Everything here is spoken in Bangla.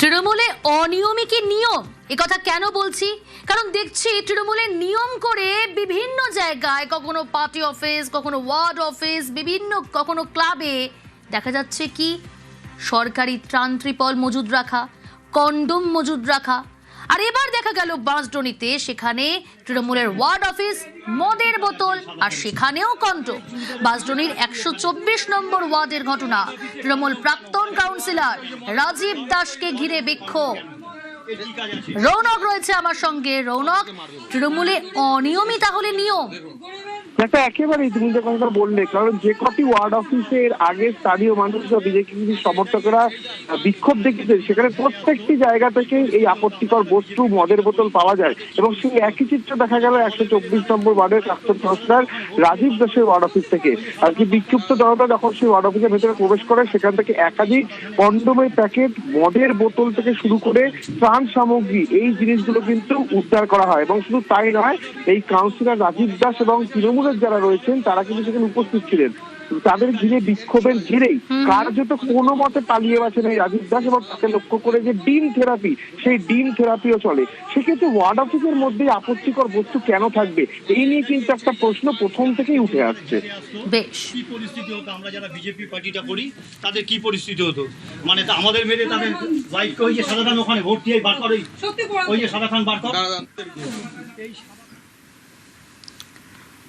তৃণমূলে অনিয়মই কি নিয়ম, একথা কেন বলছি? কারণ দেখছি তৃণমূলের নিয়ম করে বিভিন্ন জায়গায়, কখনো পার্টি অফিস, কখনো ওয়ার্ড অফিস, বিভিন্ন কখনো ক্লাবে দেখা যাচ্ছে কি সরকারি ত্রাণ ত্রিপল মজুদ রাখা, কন্ডোম মজুদ রাখা। আর এবার দেখা গেল বাঁশডোনিতে, সেখানে তৃণমূলের ওয়ার্ড অফিস, মদের বোতল, আর সেখানেও কন্ডোম। বাঁশডোনির 124 নম্বর ওয়ার্ডের ঘটনা। তৃণমূল প্রাক্তন কাউন্সিলর রাজীব দাসকে ঘিরে বিক্ষোভ। রৌনক রয়েছে আমার সঙ্গে। রৌনক, তৃণমূলে অনিয়মই তাহলে নিয়ম? দেখা একেবারেই তুমি যে কথা বললে, কারণ যে কটি ওয়ার্ড অফিসের আগে স্থানীয় মানুষ বা বিজেপি সমর্থকরা বিক্ষোভ দেখেছে, সেখানে প্রত্যেকটি জায়গা থেকে এই আপত্তিকর বস্তু, মদের বোতল পাওয়া যায়। এবং সেই একই চিত্র দেখা গেল 124 নম্বর ওয়ার্ডের প্রাক্তন কাউন্সিলর রাজীব দাসের ওয়ার্ড অফিস থেকে। আর কি বিক্ষুব্ধ জনতা যখন সেই ওয়ার্ড অফিসের ভেতরে প্রবেশ করে, সেখান থেকে একাধিক কন্ডোমের প্যাকেট, মদের বোতল থেকে শুরু করে ত্রাণ সামগ্রী, এই জিনিসগুলো কিন্তু উদ্ধার করা হয়। এবং শুধু তাই নয়, এই কাউন্সিলর রাজীব দাস এবং তৃণমূল যারা রয়েছেন তারা কিন্তু সেখানে উপস্থিত ছিলেন। তাদের ঘিরে বিক্ষোভের ঘিরেই কার্যত কোনো মতে পালিয়ে বাঁচেন এই রাজীব দাস, এবং তাকে লক্ষ্য করে যে ডিম থেরাপি, সেই ডিম থেরাপিও চলে। সেক্ষেত্রে ওয়ার্ড অফিসের মধ্যে আপত্তিকর বস্তু কেন থাকবে, এই নিয়ে কিন্তু একটা প্রশ্ন প্রথম থেকেই উঠে আসছে। বেশ, কি পরিস্থিতি হতো, আমরা যারা বিজেপি পার্টিটা করি তাদের কি পরিস্থিতি হতো? মানে আমাদের মেরে তাদের বাইককে ওই যে সাদা খান ওখানে ভোট দিয়ে বার করে, ওই যে সাদা খান বার কর।